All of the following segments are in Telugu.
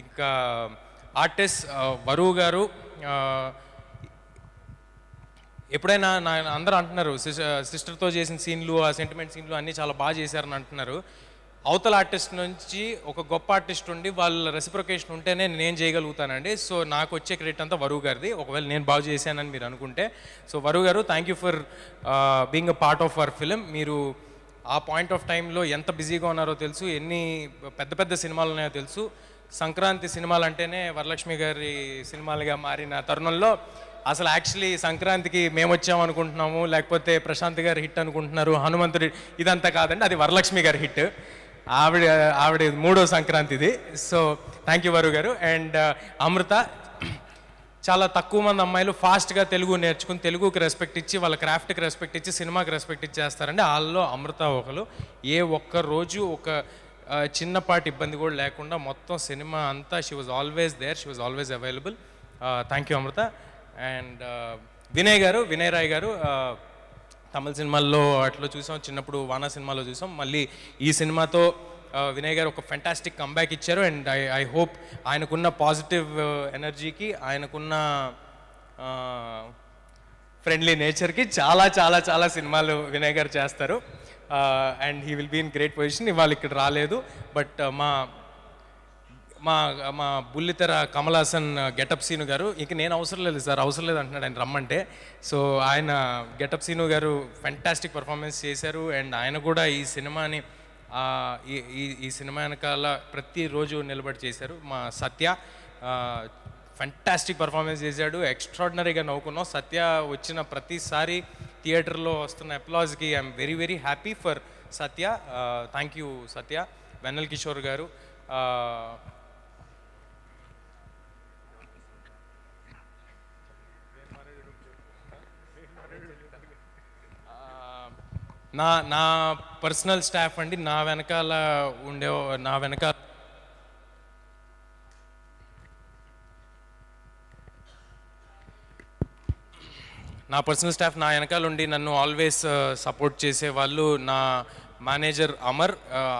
ఇంకా ఆర్టిస్ట్ వరువు గారు ఎప్పుడైనా అందరూ అంటున్నారు సిస్టర్తో చేసిన సీన్లు ఆ సెంటిమెంట్ సీన్లు అన్నీ చాలా బాగా చేశారని అంటున్నారు. అవతల ఆర్టిస్ట్ నుంచి ఒక గొప్ప ఆర్టిస్ట్ ఉండి వాళ్ళ రెసిప్రొకేషన్ ఉంటేనే నేను చేయగలుగుతానండి. సో నాకు వచ్చే క్రెడిట్ అంతా వరువు గారిది, ఒకవేళ నేను బాగా చేశానని మీరు అనుకుంటే. సో వరువు గారు, thank you for being a part of our film. మీరు ఆ పాయింట్ ఆఫ్ టైంలో ఎంత బిజీగా ఉన్నారో తెలుసు, ఎన్ని పెద్ద పెద్ద సినిమాలు ఉన్నాయో తెలుసు. సంక్రాంతి సినిమాలు అంటేనే వరలక్ష్మి గారి సినిమాలుగా మారిన తరుణంలో అసలు యాక్చువల్లీ సంక్రాంతికి మేము వచ్చామనుకుంటున్నాము, లేకపోతే ప్రశాంత్ గారి హిట్ అనుకుంటున్నారు, హనుమంతుడి, ఇదంతా కాదండి, అది వరలక్ష్మి గారి హిట్. ఆవిడ మూడో సంక్రాంతిది. సో థ్యాంక్ యూ వరువు గారు. అండ్ అమృత, చాలా తక్కువ మంది అమ్మాయిలు ఫాస్ట్గా తెలుగు నేర్చుకుని తెలుగుకి రెస్పెక్ట్ ఇచ్చి వాళ్ళ క్రాఫ్ట్కి రెస్పెక్ట్ ఇచ్చి సినిమాకి రెస్పెక్ట్ ఇచ్చేస్తారండి. వాళ్ళలో అమృత ఒకరు. ఏ ఒక్క రోజు ఒక చిన్నపాటి ఇబ్బంది కూడా లేకుండా మొత్తం సినిమా అంతా she was always there, she was always available. Thank you Amrutha. And Vinay garu, Vinay Roy గారు, తమిళ సినిమాల్లో అట్లా చూసాం, చిన్నప్పుడు వానా సినిమాలో చూసాం. మళ్ళీ ఈ సినిమాతో వినయ్ గారు ఒక ఫెంటాస్టిక్ కంబ్యాక్ ఇచ్చారు. అండ్ ఐ హోప్ ఆయనకున్న పాజిటివ్ ఎనర్జీకి, ఆయనకున్న ఫ్రెండ్లీ నేచర్కి చాలా చాలా చాలా సినిమాలు వినయ్ గారు చేస్తారు. And he will be in great position. ఇవాళ ఇక్కడ రాలేదు, బట్ మా మా మా బుల్లితెర కమల్ హాసన్ గెటప్ సీను గారు, ఇంక నేను అవసరం లేదు సార్, అవసరం లేదు అంటున్నాడు ఆయన రమ్మంటే. సో ఆయన గెటప్ సీను గారు ఫెంటాస్టిక్ పర్ఫార్మెన్స్ చేశారు. అండ్ ఆయన కూడా ఈ సినిమాని ఈ సినిమా వెనకాల ప్రతిరోజు నిలబడి చేశారు. మా సత్య ఫెంటాస్టిక్ పర్ఫార్మెన్స్ చేశాడు, ఎక్స్ట్రాడినరీగా నవ్వుకున్నాం. సత్య వచ్చిన ప్రతిసారి థియేటర్లో వస్తున్న అప్లాజ్కి I'm very very happy for Satya. Thank you Satya. Vennela Kishore garu, నా పర్సనల్ స్టాఫ్ అండి, నా వెనకాల నా పర్సనల్ స్టాఫ్ నా వెనకాల ఉండి నన్ను ఆల్వేస్ సపోర్ట్ చేసేవాళ్ళు. నా మేనేజర్ అమర్,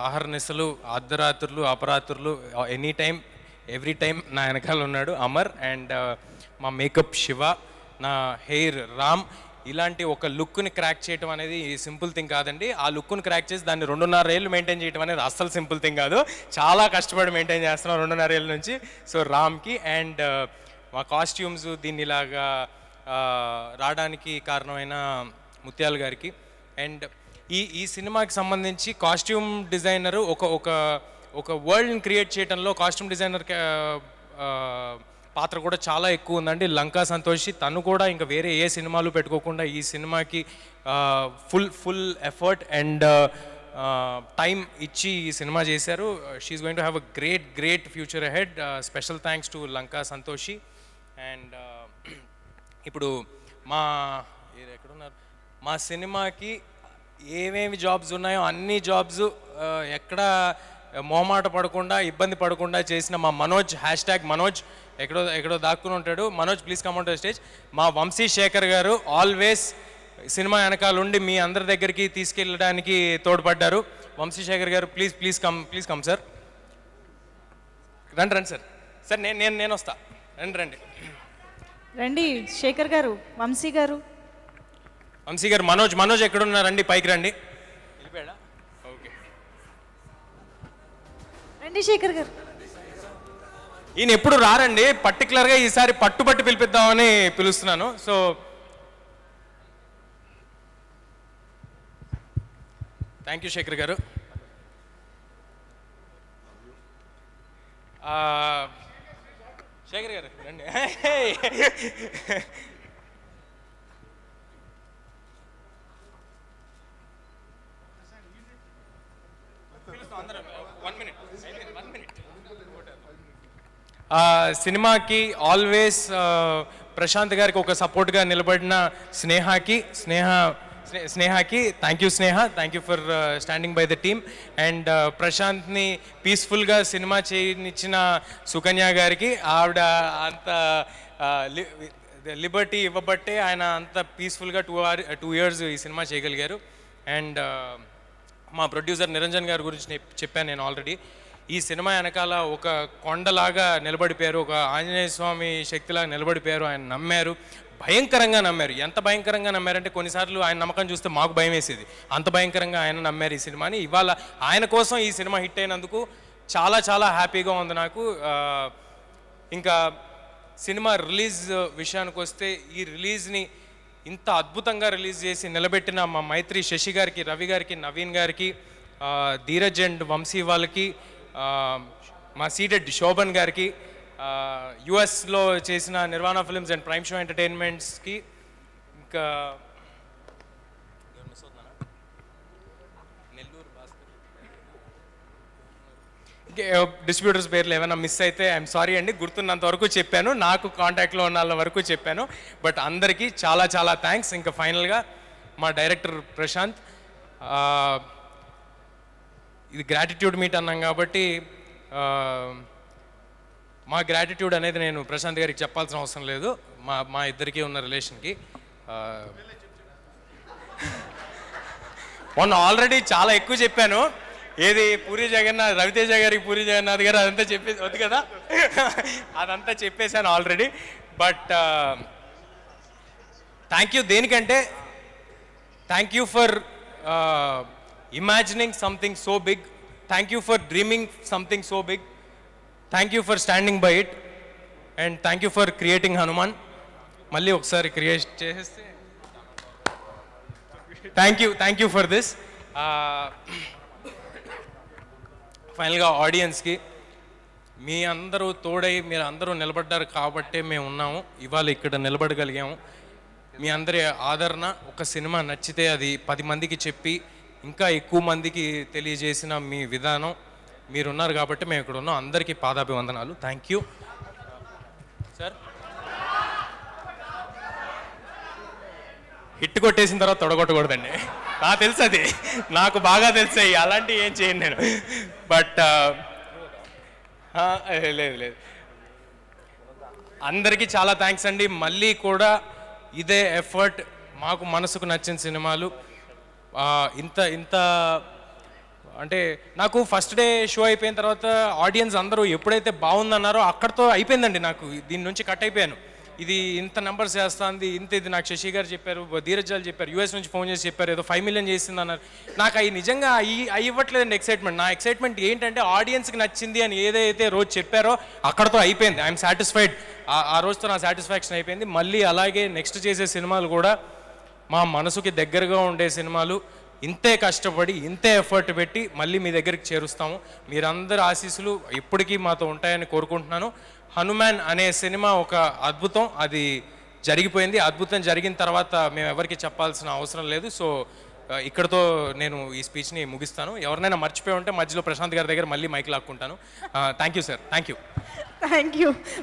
అహర్నిశలు, అర్ధరాత్రులు, అపరాత్రులు, ఎనీ టైం ఎవ్రీ టైం నా వెనకాల ఉన్నాడు అమర్. అండ్ మా మేకప్ శివ, నా హెయిర్ రామ్. ఇలాంటి ఒక లుక్ని క్రాక్ చేయడం అనేది సింపుల్ థింగ్ కాదండి. ఆ లుక్ని క్రాక్ చేసి దాన్ని 2.5 ఏళ్ళు మెయింటైన్ చేయడం అనేది అస్సలు సింపుల్ థింగ్ కాదు. చాలా కష్టపడి మెయింటైన్ చేస్తున్నాం 2.5 ఏళ్ళ నుంచి. సో రామ్కి. అండ్ మా కాస్ట్యూమ్స్ దీన్ని ఇలాగా రావడానికి కారణమైన ముత్యాల గారికి. అండ్ ఈ సినిమాకి సంబంధించి కాస్ట్యూమ్ డిజైనరు ఒక వరల్డ్ని క్రియేట్ చేయడంలో కాస్ట్యూమ్ డిజైనర్ పాత్ర కూడా చాలా ఎక్కువ ఉందండి. లంకా సంతోషి, తను కూడా ఇంకా వేరే ఏ సినిమాలు పెట్టుకోకుండా ఈ సినిమాకి ఫుల్ ఎఫర్ట్ అండ్ టైం ఇచ్చి ఈ సినిమా చేశారు. She is going to have a great future ahead. Special thanks to Lanka Santoshi. And ఇప్పుడు ఎక్కడున్నారు, మా సినిమాకి ఏమేమి జాబ్స్ ఉన్నాయో అన్ని జాబ్స్ ఎక్కడ మొహమాట పడకుండా ఇబ్బంది పడకుండా చేసిన మా మనోజ్, #మనోజ్, ఎక్కడో దాక్కుని ఉంటాడు. Manoj, please come on to stage. మా వంశీ శేఖర్ గారు ఆల్వేస్ సినిమా వెనకాల ఉండి మీ అందరి దగ్గరికి తీసుకెళ్ళడానికి తోడ్పడ్డారు. వంశీ శేఖర్ గారు, ప్లీజ్ కమ్ సార్. రండి సార్. సార్ నేను వస్తా. రండి శేఖర్ గారు, వంశీ గారు. మనోజ్ ఎక్కడున్నారండి? పైకి రండి. ఓకే, రండి శేఖర్ గారు. ఈయన ఎప్పుడు రారండి, పర్టికులర్గా ఈసారి పట్టుబట్టి పిలిపిద్దామని పిలుస్తున్నాను. సో థ్యాంక్ యూ శేఖర్ గారు. శేఖర్ గారు రండి. సినిమాకి ఆల్వేస్ ప్రశాంత్ గారికి ఒక సపోర్ట్గా నిలబడిన స్నేహకి thank you Sneha, thank you for standing by the team. And ప్రశాంత్ని పీస్ఫుల్గా సినిమా చేయనిచ్చిన సుకన్య గారికి, ఆవిడ అంత లిబర్టీ ఇవ్వబట్టే ఆయన అంత పీస్ఫుల్గా 2 years ఈ సినిమా చేయగలిగారు. అండ్ మా ప్రొడ్యూసర్ నిరంజన్ గారి గురించి చెప్పాను నేను ఆల్రెడీ. ఈ సినిమా వెనకాల ఒక కొండలాగా నిలబడిపోయారు, ఒక ఆంజనేయ స్వామి శక్తిలాగా నిలబడిపోయారు. ఆయన నమ్మారు, భయంకరంగా నమ్మారు. ఎంత భయంకరంగా నమ్మారంటే కొన్నిసార్లు ఆయన నమ్మకం చూస్తే మాకు భయం వేసేది. అంత భయంకరంగా ఆయన నమ్మారు ఈ సినిమాని. ఇవాళ ఆయన కోసం ఈ సినిమా హిట్ అయినందుకు చాలా చాలా హ్యాపీగా ఉంది నాకు. ఇంకా సినిమా రిలీజ్ విషయానికి వస్తే, ఈ రిలీజ్ని ఇంత అద్భుతంగా రిలీజ్ చేసి నిలబెట్టిన మా మైత్రి శశి గారికి, రవి గారికి, నవీన్ గారికి, ధీరజ్ అండ్ వంశీ వాళ్ళకి, మా సీడెడ్ శోభన్ గారికి, యుఎస్లో చేసిన నిర్వాణ ఫిల్మ్స్ అండ్ ప్రైమ్ షో ఎంటర్టైన్మెంట్స్కి, ఇంకా డిస్ట్రిబ్యూటర్స్ పేర్లు ఏమైనా మిస్ అయితే ఐఎమ్ సారీ అండి. గుర్తున్నంత వరకు చెప్పాను, నాకు కాంటాక్ట్లో ఉన్న వాళ్ళ వరకు చెప్పాను. బట్ అందరికీ చాలా చాలా థ్యాంక్స్. ఇంకా ఫైనల్గా మా డైరెక్టర్ ప్రశాంత్, ఇది గ్రాటిట్యూడ్ మీట్ అన్నాం కాబట్టి మా గ్రాటిట్యూడ్ అనేది నేను ప్రశాంత్ గారికి చెప్పాల్సిన అవసరం లేదు. మా ఇద్దరికీ ఉన్న రిలేషన్కి మొన్న ఆల్రెడీ చాలా ఎక్కువ చెప్పాను. ఏది పూరి జగన్నాథ్, రవితేజ గారికి పూరి జగన్నాథ్ గారు అదంతా చెప్పేసి వద్దు కదా, అదంతా చెప్పేశాను ఆల్రెడీ. But thank you. దేనికంటే thank you for imagining something so big. Thank you for dreaming something so big. Thank you for standing by it. And thank you for creating Hanuman. Malli okkasari create cheste. Thank you for this. Finally గా audience కి మీ అందరూ తోడై మీరు అందరూ నిలబడ్డారు కాబట్టే మేము ఉన్నాము, ఇవాళ ఇక్కడ నిలబడగలిగాము. మీ అందరి ఆదరణ, ఒక సినిమా నచ్చితే అది 10 మందికి చెప్పి ఇంకా ఎక్కువ మందికి తెలియజేసిన మీ విధానం, మీరున్నారు కాబట్టి మేము ఇక్కడ ఉన్నాం. అందరికీ పాదాభివందనాలు. Thank you sir. హిట్ కొట్టేసిన తర్వాత తొడగొట్టకూడదండి, నాకు తెలుసు, అది నాకు బాగా తెలుసాయి, అలాంటివి ఏం చేయను నేను. బట్ లేదు, అందరికీ చాలా థ్యాంక్స్ అండి. మళ్ళీ కూడా ఇదే ఎఫర్ట్, మాకు మనసుకు నచ్చిన సినిమాలు ఇంత అంటే నాకు ఫస్ట్ డే షో అయిపోయిన తర్వాత ఆడియన్స్ అందరూ ఎప్పుడైతే బాగుందన్నారో అక్కడితో అయిపోయిందండి. నాకు దీని నుంచి కట్ అయిపోయాను. ఇది ఇంత నెంబర్స్ చేస్తుంది, ఇది నాకు శశి గారు చెప్పారు, ధీరజ్ గారు చెప్పారు, యూఎస్ నుంచి ఫోన్ చేసి చెప్పారు, ఏదో 5 million చేసింది అన్నారు. నాకు అవి నిజంగా అవి ఇవ్వట్లేదండి ఎక్సైట్మెంట్. నా ఎక్సైట్మెంట్ ఏంటంటే ఆడియన్స్కి నచ్చింది అని ఏదైతే రోజు చెప్పారో అక్కడతో అయిపోయింది. I'm satisfied. ఆ రోజుతో నా సాటిస్ఫాక్షన్ అయిపోయింది. మళ్ళీ అలాగే నెక్స్ట్ చేసే సినిమాలు కూడా మా మనసుకి దగ్గరగా ఉండే సినిమాలు, ఇంతే కష్టపడి ఇంతే ఎఫర్ట్ పెట్టి మళ్ళీ మీ దగ్గరికి చేరుస్తాము. మీరందరి ఆశీస్సులు ఎప్పటికీ మాతో ఉంటాయని కోరుకుంటున్నాను. హనుమాన్ అనే సినిమా ఒక అద్భుతం, అది జరిగిపోయింది. అద్భుతం జరిగిన తర్వాత మేము ఎవరికి చెప్పాల్సిన అవసరం లేదు. సో ఇక్కడతో నేను ఈ స్పీచ్ని ముగిస్తాను. ఎవరినైనా మర్చిపోయి ఉంటే మధ్యలో ప్రశాంత్ గారి దగ్గర మళ్ళీ మైక్ లాక్కుంటాను. Thank you sir. Thank you.